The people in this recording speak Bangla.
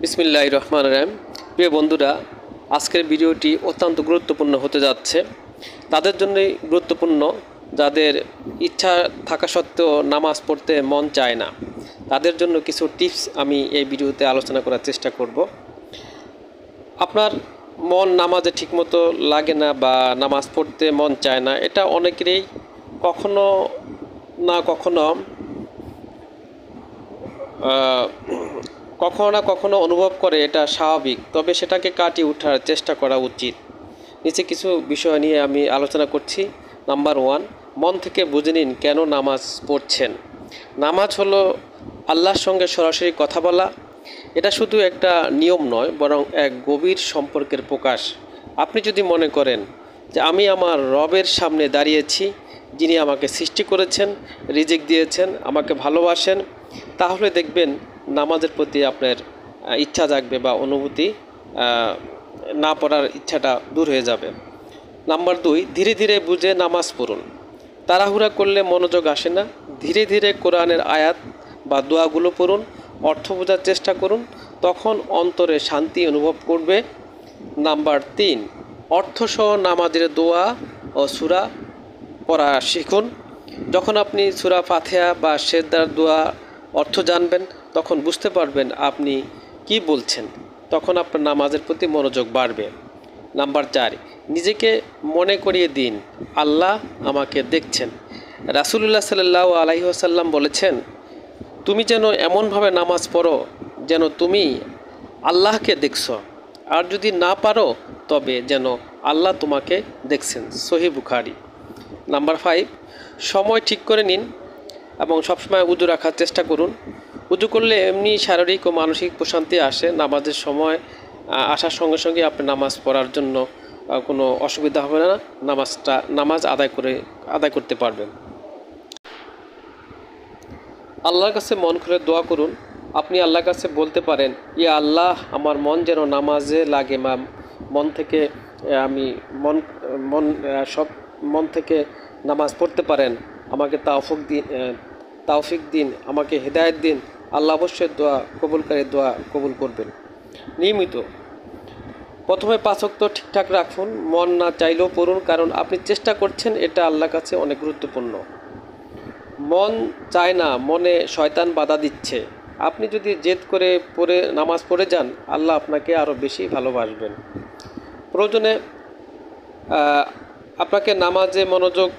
বিসমিল্লাহির রহমানির রহিম। প্রিয় বন্ধুরা, আজকের ভিডিওটি অত্যন্ত গুরুত্বপূর্ণ হতে যাচ্ছে। তাদের জন্যই গুরুত্বপূর্ণ যাদের ইচ্ছা থাকা সত্ত্বেও নামাজ পড়তে মন চায় না। তাদের জন্য কিছু টিপস আমি এই ভিডিওতে আলোচনা করার চেষ্টা করব। আপনার মন নামাজে ঠিকমতো লাগে না বা নামাজ পড়তে মন চায় না, এটা অনেকেরই কখনো না কখনো কখনো না কখনো অনুভব করে। এটা স্বাভাবিক, তবে সেটাকে কাটিয়ে ওঠার চেষ্টা করা উচিত। নিচে কিছু বিষয় নিয়ে আমি আলোচনা করছি। নাম্বার 1, মন থেকে বুঝে নিন কেন নামাজ পড়ছেন। নামাজ হলো আল্লাহর সঙ্গে সরাসরি কথা বলা। এটা শুধু একটা নিয়ম নয়, বরং এক গভীর সম্পর্কের প্রকাশ। আপনি যদি মনে করেন যে আমি আমার রবের সামনে দাঁড়িয়েছি, যিনি আমাকে সৃষ্টি করেছেন, রিজিক দিয়েছেন, আমাকে ভালোবাসেন, তাহলে দেখবেন নামাজের প্রতি আপনার ইচ্ছা জাগবে বা অনুভূতি, না পড়ার ইচ্ছাটা দূর হয়ে যাবে। নাম্বার 2, ধীরে ধীরে বুঝে নামাজ পড়ুন। তাড়াহুড়া করলে মনোযোগ আসে না। ধীরে ধীরে কোরআনের আয়াত বা দোয়াগুলো পড়ুন, অর্থ বোঝার চেষ্টা করুন, তখন অন্তরে শান্তি অনুভব করবে। নাম্বার 3, অর্থসহ নামাজের দোয়া ও সূরা পড়া শিখুন। যখন আপনি সূরা ফাতিহা বা সেজদার দোয়া অর্থ জানবেন, তখন বুঝতে পারবেন আপনি কি বলছেন। তখন আপনার নামাজের প্রতি মনোযোগ বাড়বে। নাম্বার 4, নিজেকে মনে করিয়ে দিন আল্লাহ আমাকে দেখছেন। রাসূলুল্লাহ সাল্লাল্লাহু আলাইহি ওয়াসাল্লাম বলেছেন, তুমি যেন এমনভাবে নামাজ পড়ো যেন তুমি আল্লাহকে দেখছো, আর যদি না পারো তবে যেন আল্লাহ তোমাকে দেখছেন। সহিহ বুখারী। নাম্বার 5, সময় ঠিক করে নিন এবং সবসময় উযু রাখার চেষ্টা করুন। উযু করলে এমনি শারীরিক ও মানসিক প্রশান্তি আসে। নামাজের সময় আসার সঙ্গে সঙ্গে আপনি নামাজ পড়ার জন্য কোনো অসুবিধা হবে না। নামাজ আদায় করতে পারবেন। আল্লাহর কাছে মন খুলে দোয়া করুন। আপনি আল্লাহর কাছে বলতে পারেন, ইয়া আল্লাহ, আমার মন যেন নামাজে লাগে, বা মন থেকে আমি মন মন সব মন থেকে নামাজ পড়তে পারেন। আমাকে তাওফিক দিন, আমাকে হেদায়েত দিন। আল্লাহ অবশ্যই দোয়া কবুল করবেন। নিয়মিত প্রথমে 5 ওয়াক্ত ঠিকঠাক রাখুন। মন না চাইলেও পড়ুন, কারণ আপনি চেষ্টা করছেন, এটা আল্লাহর কাছে অনেক গুরুত্বপূর্ণ। মন চায় না, মনে শয়তান বাধা দিচ্ছে। আপনি যদি জেদ করে নামাজ পড়ে যান, আল্লাহ আপনাকে আরও বেশি ভালোবাসবেন। প্রয়োজনে আপনাকে নামাজে মনোযোগ